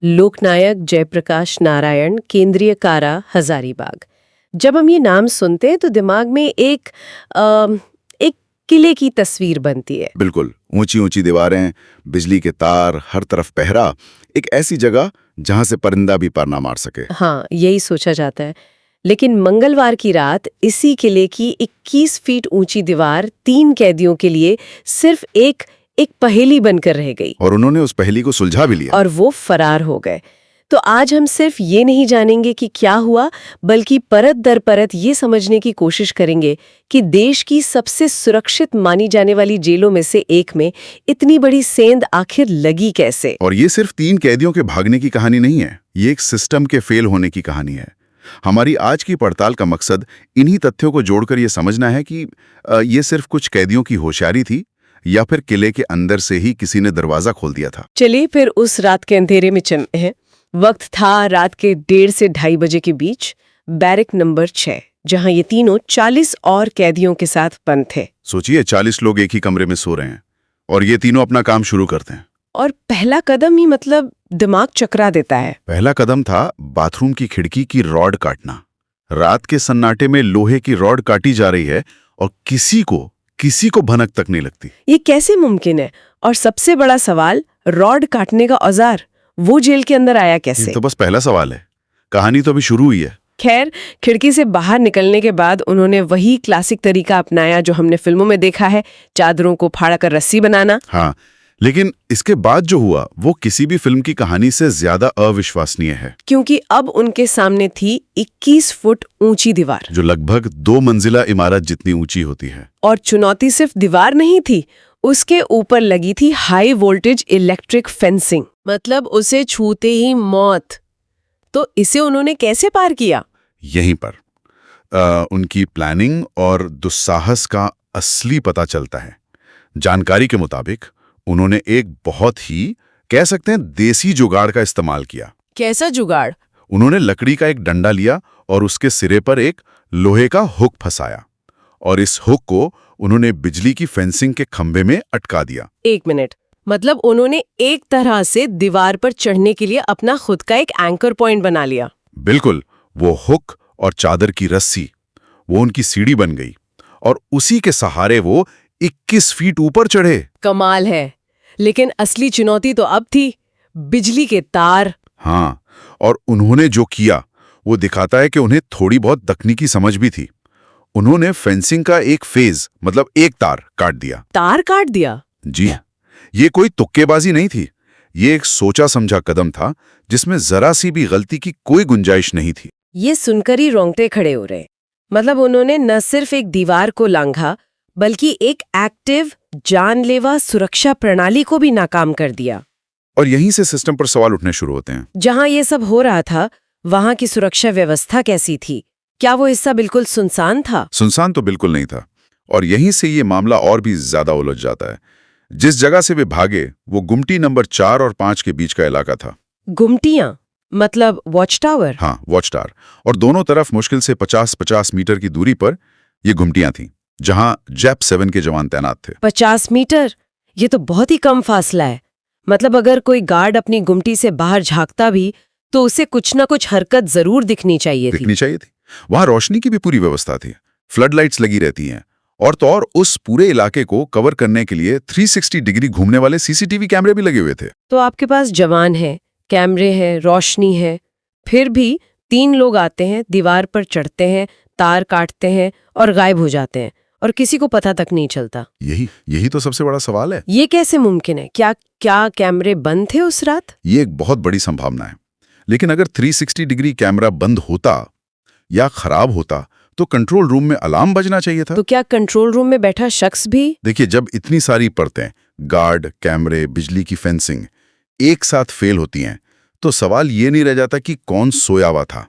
लोकनायक जयप्रकाश नारायण, केंद्रीय कारा, हजारीबाग। जब हम ये नाम सुनते हैं तो दिमाग में एक किले की तस्वीर बनती है। बिल्कुल, ऊंची ऊंची दीवारें, बिजली के तार, हर तरफ पहरा, एक ऐसी जगह जहां से परिंदा भी पर ना मार सके। हाँ, यही सोचा जाता है। लेकिन मंगलवार की रात इसी किले की 21 फीट ऊंची दीवार 3 कैदियों के लिए सिर्फ एक पहेली बनकर रह गई। और उन्होंने उस पहेली को सुलझा भी लिया। और वो फरार हो गए। तो आज हम सिर्फ ये नहीं जानेंगे कि क्या हुआ, बल्कि परत दर परत ये समझने की कोशिश करेंगे कि देश की सबसे सुरक्षित मानी जाने वाली जेलों में से एक में इतनी बड़ी सेंध आखिर लगी कैसे। और ये सिर्फ 3 कैदियों के भागने की कहानी नहीं है, ये एक सिस्टम के फेल होने की कहानी है। हमारी आज की पड़ताल का मकसद इन्हीं तथ्यों को जोड़कर ये समझना है कि ये सिर्फ कुछ कैदियों की होशियारी थी या फिर किले के अंदर से ही किसी ने दरवाजा खोल दिया था। चलिए फिर उस रात के अंधेरे में चलते हैं। वक्त था रात के 1:30 से 2:30 बजे के बीच, बैरक नंबर 6, जहां ये तीनों 40 और कैदियों के साथ बंद थे। सोचिए, 40 लोग एक ही कमरे में सो रहे हैं और ये तीनों अपना काम शुरू करते हैं। और पहला कदम ही मतलब दिमाग चकरा देता है। पहला कदम था बाथरूम की खिड़की की रॉड काटना। रात के सन्नाटे में लोहे की रॉड काटी जा रही है और किसी को भनक तक नहीं लगती। ये कैसे मुमकिन है? और सबसे बड़ा सवाल, रॉड काटने का औजार वो जेल के अंदर आया कैसे? ये तो बस पहला सवाल है, कहानी तो अभी शुरू हुई है। खैर, खिड़की से बाहर निकलने के बाद उन्होंने वही क्लासिक तरीका अपनाया जो हमने फिल्मों में देखा है, चादरों को फाड़कर रस्सी बनाना। हाँ, लेकिन इसके बाद जो हुआ वो किसी भी फिल्म की कहानी से ज्यादा अविश्वसनीय है। क्योंकि अब उनके सामने थी 21 फुट ऊंची दीवार, जो लगभग 2 मंजिला इमारत जितनी ऊंची होती है। और चुनौती सिर्फ दीवार नहीं थी, उसके ऊपर लगी थी हाई वोल्टेज इलेक्ट्रिक फेंसिंग, मतलब उसे छूते ही मौत। तो इसे उन्होंने कैसे पार किया? यहीं पर उनकी प्लानिंग और दुस्साहस का असली पता चलता है। जानकारी के मुताबिक उन्होंने एक बहुत ही, कह सकते हैं, देसी जुगाड़ का इस्तेमाल किया। कैसा जुगाड़? उन्होंने लकड़ी का एक डंडा लिया और उसके सिरे पर एक लोहे का हुक फंसाया और इस हुक को उन्होंने बिजली की फेंसिंग के खंभे में अटका दिया। 1 मिनट, मतलब उन्होंने एक तरह से दीवार पर चढ़ने के लिए अपना खुद का एक एंकर पॉइंट बना लिया। बिल्कुल, वो हुक और चादर की रस्सी वो उनकी सीढ़ी बन गई और उसी के सहारे वो 21 फीट ऊपर चढ़े। कमाल है। लेकिन असली चुनौती तो अब थी, बिजली के तार। हाँ, और उन्होंने जो किया वो दिखाता है कि उन्हें थोड़ी बहुत तकनीकी समझ भी थी। उन्होंने फेंसिंग का एक फेज, मतलब एक तार काट दिया। तार काट दिया? जी, ये कोई तुक्केबाजी नहीं थी, ये एक सोचा समझा कदम था जिसमें जरा सी भी गलती की कोई गुंजाइश नहीं थी। ये सुनकर ही रोंगटे खड़े हो रहे। मतलब उन्होंने न सिर्फ एक दीवार को लांघा, बल्कि एक एक्टिव जानलेवा सुरक्षा प्रणाली को भी नाकाम कर दिया। और यहीं से सिस्टम पर सवाल उठने शुरू होते हैं। जहां ये सब हो रहा था, वहां की सुरक्षा व्यवस्था कैसी थी? क्या वो हिस्सा बिल्कुल सुनसान था? सुनसान तो बिल्कुल नहीं था, और यहीं से ये मामला और भी ज्यादा उलझ जाता है। जिस जगह से वे भागे वो गुमटी नंबर 4 और 5 के बीच का इलाका था। गुमटियां मतलब वॉच टावर? हाँ, वॉच टावर। और दोनों तरफ मुश्किल से 50-50 मीटर की दूरी पर ये गुमटियां थीं, जहां जैप 7 के जवान तैनात थे। 50 मीटर? ये तो बहुत ही कम फासला है। मतलब अगर कोई गार्ड अपनी गुमटी से बाहर झांकता भी तो उसे कुछ ना कुछ हरकत जरूर दिखनी चाहिए थी। वहां रोशनी की भी पूरी व्यवस्था थी, फ्लड लाइट्स लगी रहती हैं, और तो और उस पूरे इलाके को कवर करने के लिए 360 डिग्री घूमने वाले सीसीटीवी कैमरे भी लगे हुए थे। तो आपके पास जवान है, कैमरे हैं, रोशनी है, फिर भी 3 लोग आते हैं, दीवार पर चढ़ते हैं, तार काटते हैं और गायब हो जाते हैं, और किसी को पता तक नहीं चलता। यही तो सबसे बड़ा सवाल है। ये कैसे मुमकिन है? क्या कैमरे बंद थे उस रात? ये एक बहुत बड़ी संभावना है, लेकिन अगर 360 डिग्री कैमरा बंद होता या खराब होता तो कंट्रोल रूम में अलार्म बजना चाहिए था। तो क्या कंट्रोल रूम में बैठा शख्स भी? देखिए, जब इतनी सारी परतें, गार्ड, कैमरे, बिजली की फेंसिंग एक साथ फेल होती हैं, तो सवाल ये नहीं रह जाता कि कौन सोया हुआ था।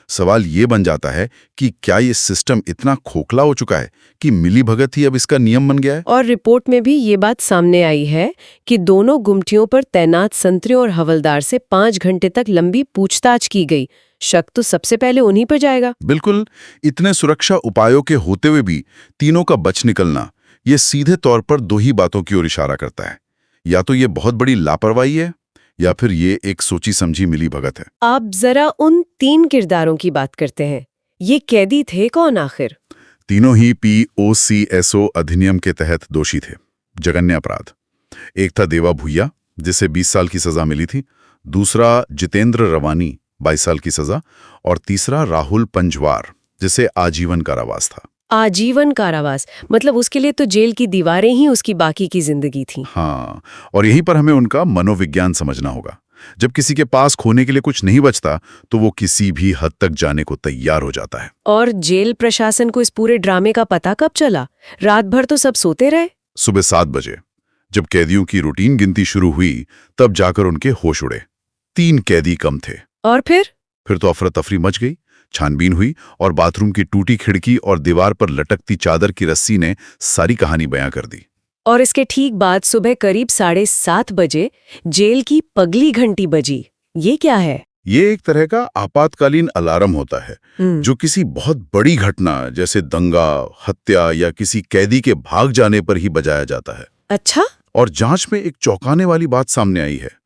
सवाल ये बन जाता है कि क्या ये सिस्टम इतना खोखला हो चुका है कि मिलीभगत ही अब इसका नियम बन गया है। और रिपोर्ट में भी ये बात सामने आई है कि दोनों गुमटियों पर तैनात संतरियों और हवलदार से 5 घंटे तक लंबी पूछताछ की गई। शक तो सबसे पहले उन्हीं पर जाएगा। बिल्कुल, इतने सुरक्षा उपायों के होते हुए भी तीनों का बच निकलना, ये सीधे तौर पर 2 ही बातों की ओर इशारा करता है। या तो ये बहुत बड़ी लापरवाही है, या फिर ये एक सोची समझी मिली भगत है? आप जरा उन 3 किरदारों की बात करते हैं। ये कैदी थे कौन आखिर? तीनों ही POCSO अधिनियम के तहत दोषी थे, जघन्य अपराध। एक था देवा भुइया, जिसे 20 साल की सजा मिली थी। दूसरा जितेंद्र रवानी, 22 साल की सजा। और तीसरा राहुल पंजवार, जिसे आजीवन कारावास था। आजीवन कारावास, मतलब उसके लिए तो जेल की दीवारें ही उसकी बाकी की जिंदगी थी। हाँ, और यहीं पर हमें उनका मनोविज्ञान समझना होगा। जब किसी के पास खोने के लिए कुछ नहीं बचता, तो वो किसी भी हद तक जाने को तैयार हो जाता है। और जेल प्रशासन को इस पूरे ड्रामे का पता कब चला? रात भर तो सब सोते रहे। सुबह 7 बजे जब कैदियों की रूटीन गिनती शुरू हुई, तब जाकर उनके होश उड़े। 3 कैदी कम थे। और फिर तो अफरा तफरी मच गई। छानबीन हुई और बाथरूम की टूटी खिड़की और दीवार पर लटकती चादर की रस्सी ने सारी कहानी बयां कर दी। और इसके ठीक बाद सुबह करीब 7:30 बजे जेल की पगली घंटी बजी। ये क्या है? ये एक तरह का आपातकालीन अलार्म होता है, जो किसी बहुत बड़ी घटना जैसे दंगा, हत्या या किसी कैदी के भाग जाने पर ही बजाया जाता है। अच्छा। और जांच में एक चौंकाने वाली बात सामने आई है।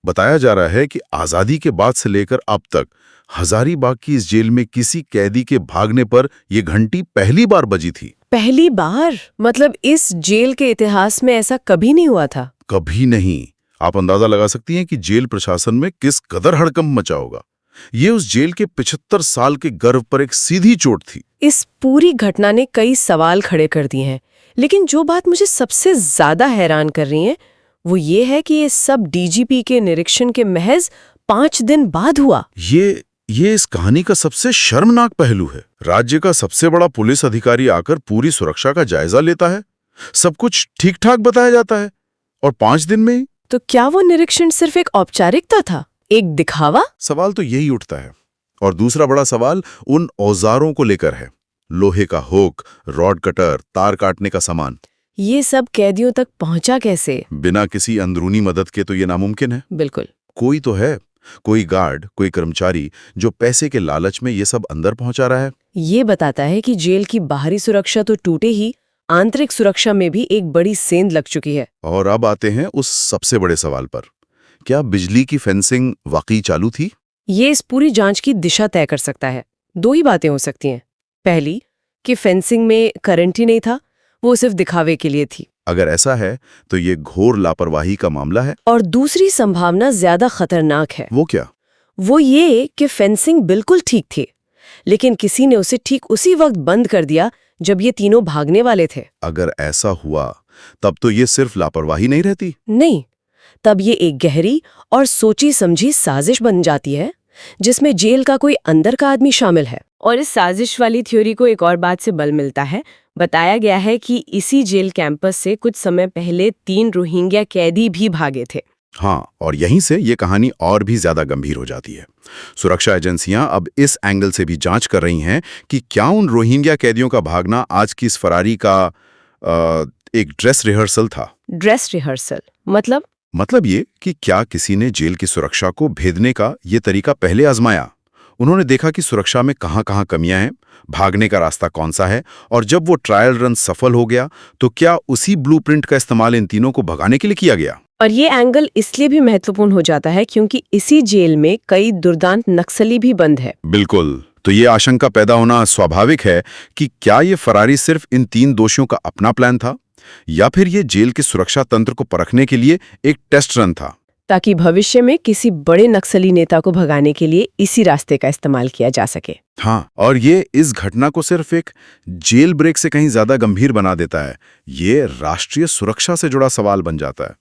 बताया जा रहा है कि आजादी के बाद से लेकर अब तक हजारीबाग की इस जेल में किसी कैदी के भागने पर यह घंटी पहली बार बजी थी। पहली बार? मतलब इस जेल के इतिहास में ऐसा कभी नहीं हुआ था? कभी नहीं। आप अंदाजा लगा सकती हैं कि जेल प्रशासन में किस कदर हड़कंप मचा होगा। ये उस जेल के 75 साल के गर्व पर एक सीधी चोट थी। इस पूरी घटना ने कई सवाल खड़े कर दिए हैं, लेकिन जो बात मुझे सबसे ज्यादा हैरान कर रही है वो ये है कि ये सब डीजीपी के निरीक्षण के महज 5 दिन बाद हुआ। ये इस कहानी का सबसे शर्मनाक पहलू है। राज्य का सबसे बड़ा पुलिस अधिकारी आकर पूरी सुरक्षा का जायजा लेता है, सब कुछ ठीक ठाक बताया जाता है, और 5 दिन में ही। तो क्या वो निरीक्षण सिर्फ एक औपचारिकता था, एक दिखावा? सवाल तो यही उठता है। और दूसरा बड़ा सवाल उन औजारों को लेकर है। लोहे का हुक, रॉड कटर, तार काटने का सामान। ये सब कैदियों तक पहुंचा कैसे? बिना किसी अंदरूनी मदद के तो ये नामुमकिन है। बिल्कुल। कोई तो है, कोई गार्ड, कोई कर्मचारी जो पैसे के लालच में ये सब अंदर पहुंचा रहा है। ये बताता है कि जेल की बाहरी सुरक्षा तो टूटे ही, आंतरिक सुरक्षा में भी एक बड़ी सेंध लग चुकी है। और अब आते हैं उस सबसे बड़े सवाल पर, क्या बिजली की फेंसिंग वाकई चालू थी? ये इस पूरी जांच की दिशा तय कर सकता है। 2 ही बातें हो सकती हैं। पहली कि फेंसिंग में करंट ही नहीं था, वो सिर्फ दिखावे के लिए थी। अगर ऐसा है तो ये घोर लापरवाही का मामला है। और दूसरी संभावना ज्यादा खतरनाक है। वो क्या? वो ये कि फेंसिंग बिल्कुल ठीक थी, लेकिन किसी ने उसे ठीक उसी वक्त बंद कर दिया जब ये तीनों भागने वाले थे। अगर ऐसा हुआ तब तो ये सिर्फ लापरवाही नहीं रहती। नहीं, तब ये एक गहरी और सोची समझी साजिश बन जाती है, जिसमें जेल का कोई अंदर का आदमी शामिल है। और इस साजिश वाली थ्योरी को एक और बात से बल मिलता है। बताया गया है कि इसी जेल कैंपस से कुछ समय पहले 3 रोहिंग्या कैदी भी भागे थे। हाँ, और यहीं से ये कहानी और भी ज्यादा गंभीर हो जाती है। सुरक्षा एजेंसियां अब इस एंगल से भी जांच कर रही हैं कि क्या उन रोहिंग्या कैदियों का भागना आज की इस फरारी का एक ड्रेस रिहर्सल था। ड्रेस रिहर्सल मतलब ये कि क्या किसी ने जेल की सुरक्षा को भेदने का ये तरीका पहले आजमाया। उन्होंने देखा कि सुरक्षा में कहां-कहां कमियां हैं, भागने का रास्ता कौन सा है, और जब वो ट्रायल रन सफल हो गया तो क्या उसी ब्लूप्रिंट का इस्तेमाल इन तीनों को भगाने के लिए किया गया। और ये एंगल इसलिए भी महत्वपूर्ण हो जाता है क्योंकि इसी जेल में कई दुर्दांत नक्सली भी बंद है। बिल्कुल। तो ये आशंका पैदा होना स्वाभाविक है कि क्या ये फरारी सिर्फ इन 3 दोषियों का अपना प्लान था, या फिर ये जेल के सुरक्षा तंत्र को परखने के लिए एक टेस्ट रन था, ताकि भविष्य में किसी बड़े नक्सली नेता को भगाने के लिए इसी रास्ते का इस्तेमाल किया जा सके। हाँ, और ये इस घटना को सिर्फ एक जेल ब्रेक से कहीं ज्यादा गंभीर बना देता है। ये राष्ट्रीय सुरक्षा से जुड़ा सवाल बन जाता है।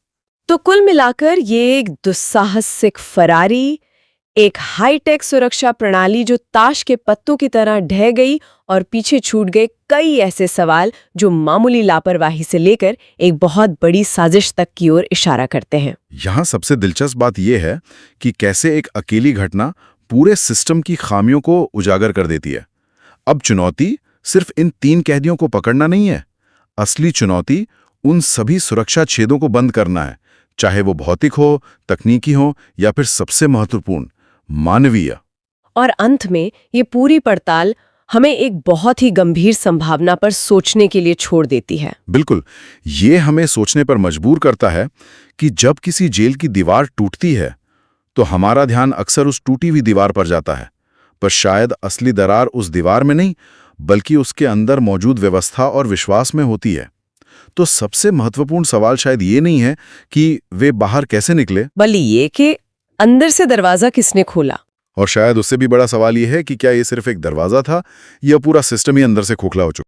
तो कुल मिलाकर ये एक दुस्साहसिक फरारी, एक हाईटेक सुरक्षा प्रणाली जो ताश के पत्तों की तरह ढह गई, और पीछे छूट गए कई ऐसे सवाल जो मामूली लापरवाही से लेकर एक बहुत बड़ी साजिश तक की ओर इशारा करते हैं। यहाँ सबसे दिलचस्प बात यह है कि कैसे एक अकेली घटना पूरे सिस्टम की खामियों को उजागर कर देती है। अब चुनौती सिर्फ इन 3 कैदियों को पकड़ना नहीं है, असली चुनौती उन सभी सुरक्षा छेदों को बंद करना है, चाहे वो भौतिक हो, तकनीकी हो, या फिर सबसे महत्वपूर्ण मानवीय। और अंत में ये पूरी पड़ताल हमें एक बहुत ही गंभीर संभावना पर सोचने के लिए छोड़ देती है। बिल्कुल, ये हमें सोचने पर मजबूर करता है कि जब किसी जेल की दीवार टूटती है तो हमारा ध्यान अक्सर उस टूटी हुई दीवार पर जाता है, पर शायद असली दरार उस दीवार में नहीं, बल्कि उसके अंदर मौजूद व्यवस्था और विश्वास में होती है। तो सबसे महत्वपूर्ण सवाल शायद ये नहीं है कि वे बाहर कैसे निकले, बल्कि ये कि अंदर से दरवाजा किसने खोला। और शायद उससे भी बड़ा सवाल ये है कि क्या ये सिर्फ एक दरवाजा था या पूरा सिस्टम ही अंदर से खोखला हो चुका।